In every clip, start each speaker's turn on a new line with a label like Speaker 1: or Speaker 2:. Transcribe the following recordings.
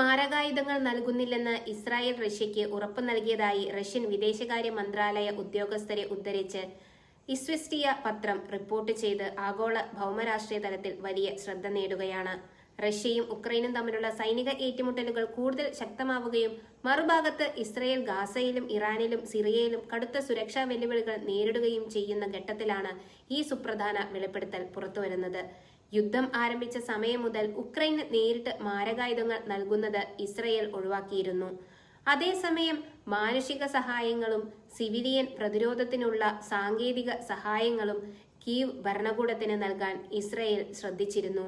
Speaker 1: മാരകായുധങ്ങൾ നൽകുന്നില്ലെന്ന് Israel റഷ്യയ്ക്ക് ഉറപ്പു നൽകിയതായി Russian വിദേശകാര്യ മന്ത്രാലയ ഉദ്യോഗസ്ഥരെ ഉദ്ധരിച്ച് ഇസ്വെസ്റ്റിയ പത്രം റിപ്പോർട്ട് ചെയ്ത് ആഗോള ഭൗമരാഷ്ട്രീയ തലത്തിൽ വലിയ ശ്രദ്ധ നേടുകയാണ്. റഷ്യയും ഉക്രൈനും തമ്മിലുള്ള സൈനിക ഏറ്റുമുട്ടലുകൾ കൂടുതൽ ശക്തമാവുകയും മറുഭാഗത്ത് ഇസ്രായേൽ ഗാസയിലും ഇറാനിലും സിറിയയിലും കടുത്ത സുരക്ഷാ വെല്ലുവിളികൾ നേരിടുകയും ചെയ്യുന്ന ഘട്ടത്തിലാണ് ഈ സുപ്രധാന വെളിപ്പെടുത്തൽ പുറത്തുവരുന്നത്. യുദ്ധം ആരംഭിച്ച സമയം മുതൽ ഉക്രൈന് നേരിട്ട് മാരകായുധങ്ങൾ നൽകുന്നത് ഇസ്രായേൽ ഒഴിവാക്കിയിരുന്നു. അതേസമയം മാനുഷിക സഹായങ്ങളും സിവിലിയൻ പ്രതിരോധത്തിനുള്ള സാങ്കേതിക സഹായങ്ങളും കീവ് ഭരണകൂടത്തിന് നൽകാൻ ഇസ്രായേൽ ശ്രദ്ധിച്ചിരുന്നു.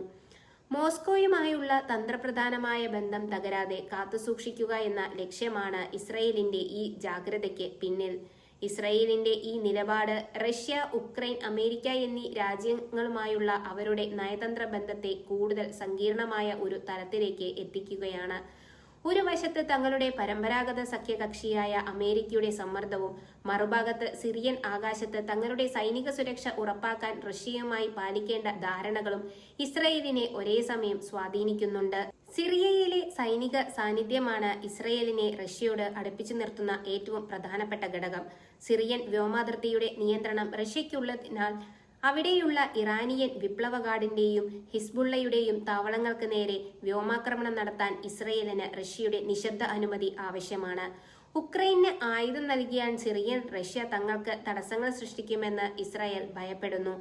Speaker 1: മോസ്കോയുമായുള്ള തന്ത്രപ്രധാനമായ ബന്ധം തകരാതെ കാത്തുസൂക്ഷിക്കുക എന്ന ലക്ഷ്യമാണ് ഇസ്രായേലിന്റെ ഈ ജാഗ്രതയ്ക്ക് പിന്നിൽ. ഇസ്രായേലിന്റെ ഈ നിലപാട് റഷ്യ, ഉക്രൈൻ, അമേരിക്ക എന്നീ രാജ്യങ്ങളുമായുള്ള അവരുടെ നയതന്ത്ര ബന്ധത്തെ കൂടുതൽ സങ്കീർണമായ ഒരു തലത്തിലേക്ക് എത്തിക്കുകയാണ്. ഒരു വശത്ത് തങ്ങളുടെ പരമ്പരാഗത സഖ്യകക്ഷിയായ അമേരിക്കയുടെ സമ്മർദ്ദവും മറുഭാഗത്ത് സിറിയൻ ആകാശത്ത് തങ്ങളുടെ സൈനിക സുരക്ഷ ഉറപ്പാക്കാൻ റഷ്യയുമായി പാലിക്കേണ്ട ധാരണകളും ഇസ്രായേലിനെ ഒരേ സമയം സ്വാധീനിക്കുന്നുണ്ട്. സിറിയയിലെ സൈനിക സാന്നിധ്യമാണ് ഇസ്രായേലിനെ റഷ്യയോട് അടുപ്പിച്ചു നിർത്തുന്ന ഏറ്റവും പ്രധാനപ്പെട്ട ഘടകം. സിറിയൻ വ്യോമാതിർത്തിയുടെ നിയന്ത്രണം റഷ്യയ്ക്കുള്ളതിനാൽ അവിടെയുള്ള ഇറാനിയൻ വിപ്ലവ ഗാർഡിന്റെയും ഹിസ്ബുള്ളയുടെയും താവളങ്ങൾക്ക് നേരെ വ്യോമാക്രമണം നടത്താൻ ഇസ്രായേലിന് റഷ്യയുടെ നിശബ്ദ അനുമതി ആവശ്യമാണ്. ഉക്രൈന് ആയുധം നൽകിയാൽ സിറിയൻ റഷ്യ തങ്ങൾക്ക് തടസ്സങ്ങൾ സൃഷ്ടിക്കുമെന്ന് ഇസ്രായേൽ ഭയപ്പെടുന്നു.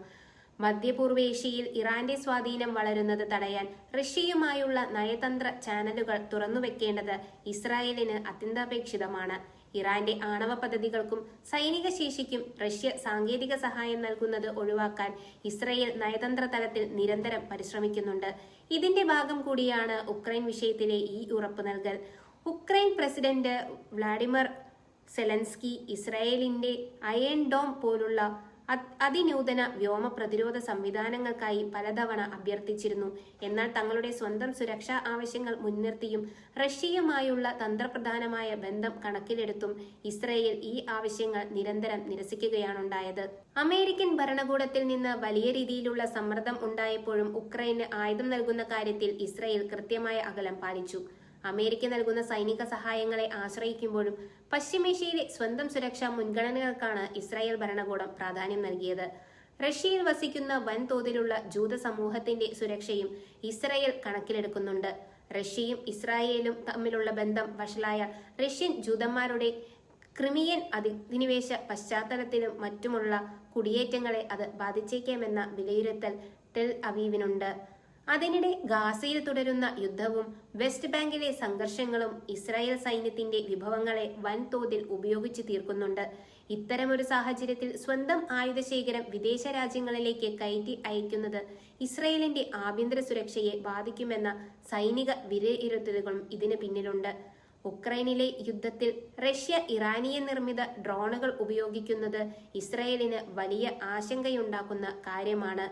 Speaker 1: മധ്യപൂർവേഷ്യയിൽ ഇറാന്റെ സ്വാധീനം വളരുന്നത് തടയാൻ റഷ്യയുമായുള്ള നയതന്ത്ര ചാനലുകൾ തുറന്നുവെക്കേണ്ടത് ഇസ്രായേലിന് അത്യന്താപേക്ഷിതമാണ്. ഇറാന്റെ ആണവ പദ്ധതികൾക്കും സൈനിക ശേഷിക്കും റഷ്യ സാങ്കേതിക സഹായം നൽകുന്നത് ഒഴിവാക്കാൻ ഇസ്രായേൽ നയതന്ത്ര തലത്തിൽ നിരന്തരം പരിശ്രമിക്കുന്നുണ്ട്. ഇതിന്റെ ഭാഗം കൂടിയാണ് ഉക്രൈൻ വിഷയത്തിലെ ഈ ഉറപ്പ് നൽകൽ. ഉക്രൈൻ പ്രസിഡന്റ് വ്ളാഡിമിർ സെലൻസ്കി ഇസ്രായേലിന്റെ അയൺ ഡോം പോലുള്ള അതിനൂതന വ്യോമ പ്രതിരോധ സംവിധാനങ്ങൾക്കായി പലതവണ അഭ്യർത്ഥിച്ചിരുന്നു. എന്നാൽ തങ്ങളുടെ സ്വന്തം സുരക്ഷാ ആവശ്യങ്ങൾ മുൻനിർത്തിയും റഷ്യയുമായുള്ള തന്ത്രപ്രധാനമായ ബന്ധം കണക്കിലെടുത്തും ഇസ്രായേൽ ഈ ആവശ്യങ്ങൾ നിരന്തരം നിരസിക്കുകയാണുണ്ടായത്. അമേരിക്കൻ ഭരണകൂടത്തിൽ നിന്ന് വലിയ രീതിയിലുള്ള സമ്മർദ്ദം ഉണ്ടായപ്പോഴും ഉക്രൈന് ആയുധം നൽകുന്ന കാര്യത്തിൽ ഇസ്രായേൽ കൃത്യമായ അകലം പാലിച്ചു. അമേരിക്ക നൽകുന്ന സൈനിക സഹായങ്ങളെ ആശ്രയിക്കുമ്പോഴും പശ്ചിമേഷ്യയിലെ സ്വന്തം സുരക്ഷാ മുൻഗണനകൾക്കാണ് ഇസ്രായേൽ ഭരണകൂടം പ്രാധാന്യം നൽകിയത്. റഷ്യയിൽ വസിക്കുന്ന വൻതോതിലുള്ള ജൂത സമൂഹത്തിന്റെ സുരക്ഷയും ഇസ്രായേൽ കണക്കിലെടുക്കുന്നുണ്ട്. റഷ്യയും ഇസ്രായേലും തമ്മിലുള്ള ബന്ധം വഷളായാൽ റഷ്യൻ ജൂതന്മാരുടെ ക്രിമിയൻ അധിനിവേശ പശ്ചാത്തലത്തിലും മറ്റുമുള്ള കുടിയേറ്റങ്ങളെ അത് ബാധിച്ചേക്കാമെന്ന വിലയിരുത്തൽ ടെൽ അവീവിനുണ്ട്. അതിനിടെ ഗാസയിൽ തുടരുന്ന യുദ്ധവും വെസ്റ്റ് ബാങ്കിലെ സംഘർഷങ്ങളും ഇസ്രായേൽ സൈന്യത്തിന്റെ വിഭവങ്ങളെ വൻതോതിൽ ഉപയോഗിച്ച് തീർക്കുന്നുണ്ട്. ഇത്തരമൊരു സാഹചര്യത്തിൽ സ്വന്തം ആയുധശേഖരം വിദേശ രാജ്യങ്ങളിലേക്ക് കയറ്റി അയക്കുന്നത് ഇസ്രായേലിന്റെ ആഭ്യന്തര സുരക്ഷയെ ബാധിക്കുമെന്ന സൈനിക വിലയിരുത്തലുകളും ഇതിന് പിന്നിലുണ്ട്. ഉക്രൈനിലെ യുദ്ധത്തിൽ റഷ്യ ഇറാനിയൻ നിർമ്മിത ഡ്രോണുകൾ ഉപയോഗിക്കുന്നത് ഇസ്രായേലിന് വലിയ ആശങ്കയുണ്ടാക്കുന്ന കാര്യമാണ്.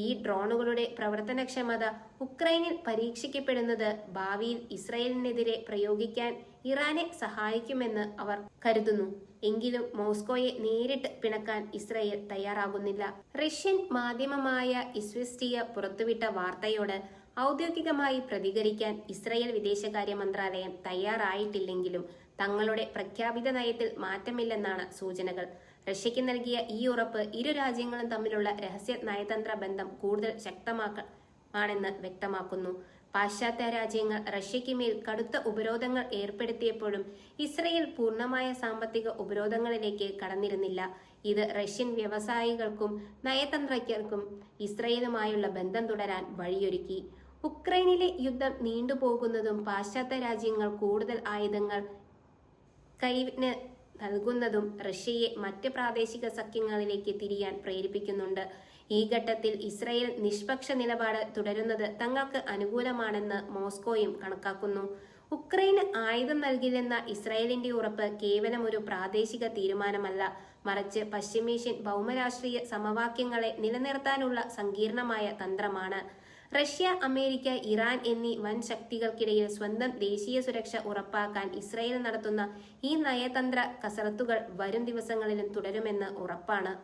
Speaker 1: ഈ ഡ്രോണുകളുടെ പ്രവർത്തനക്ഷമത ഉക്രൈനിൽ പരീക്ഷിക്കപ്പെടുന്നത് ഭാവിയിൽ ഇസ്രായേലിനെതിരെ പ്രയോഗിക്കാൻ ഇറാനെ സഹായിക്കുമെന്ന് അവർ കരുതുന്നു. എങ്കിലും മോസ്കോയെ നേരിട്ട് പിണക്കാൻ ഇസ്രായേൽ തയ്യാറാകുന്നില്ല. റഷ്യൻ മാധ്യമമായ ഇസ്വെസ്റ്റിയ പുറത്തുവിട്ട വാർത്തയോട് ഔദ്യോഗികമായി പ്രതികരിക്കാൻ ഇസ്രായേൽ വിദേശകാര്യ മന്ത്രാലയം തയ്യാറായിട്ടില്ലെങ്കിലും തങ്ങളുടെ പ്രഖ്യാപിത നയത്തിൽ മാറ്റമില്ലെന്നാണ് സൂചനകൾ. റഷ്യയ്ക്ക് നൽകിയ ഈ ഉറപ്പ് ഇരു രാജ്യങ്ങളും തമ്മിലുള്ള രഹസ്യ നയതന്ത്ര ബന്ധം കൂടുതൽ ശക്തമാണെന്ന് വ്യക്തമാക്കുന്നു. പാശ്ചാത്യ രാജ്യങ്ങൾ റഷ്യയ്ക്ക് മേൽ കടുത്ത ഉപരോധങ്ങൾ ഏർപ്പെടുത്തിയപ്പോഴും ഇസ്രായേൽ പൂർണ്ണമായ സാമ്പത്തിക ഉപരോധങ്ങളിലേക്ക് കടന്നിരുന്നില്ല. ഇത് റഷ്യൻ വ്യവസായികൾക്കും നയതന്ത്രജ്ഞർക്കും ഇസ്രായേലുമായുള്ള ബന്ധം തുടരാൻ വഴിയൊരുക്കി. ഉക്രൈനിലെ യുദ്ധം നീണ്ടുപോകുന്നതും പാശ്ചാത്യ രാജ്യങ്ങൾ കൂടുതൽ ആയുധങ്ങൾ കൈവിന് നൽകുന്നതും റഷ്യയെ മറ്റ് പ്രാദേശിക സഖ്യങ്ങളിലേക്ക് തിരിയാൻ പ്രേരിപ്പിക്കുന്നുണ്ട്. ഈ ഘട്ടത്തിൽ ഇസ്രായേൽ നിഷ്പക്ഷ നിലപാട് തുടരുന്നത് തങ്ങൾക്ക് അനുകൂലമാണെന്ന് മോസ്കോയും കണക്കാക്കുന്നു. ഉക്രൈന് ആയുധം നൽകില്ലെന്ന ഇസ്രായേലിന്റെ ഉറപ്പ് കേവലം ഒരു പ്രാദേശിക തീരുമാനമല്ല, മറിച്ച് പശ്ചിമേഷ്യൻ ഭൗമരാഷ്ട്രീയ സമവാക്യങ്ങളെ നിലനിർത്താനുള്ള സങ്കീർണമായ തന്ത്രമാണ്. റഷ്യ, അമേരിക്ക, ഇറാൻ എന്നീ വൻ ശക്തികൾക്കിടയിൽ സ്വന്തം ദേശീയ സുരക്ഷ ഉറപ്പാക്കാൻ ഇസ്രായേൽ നടത്തുന്ന ഈ നയതന്ത്ര കസരത്തുകൾ വരും ദിവസങ്ങളിലും തുടരുമെന്ന് ഉറപ്പാണ്.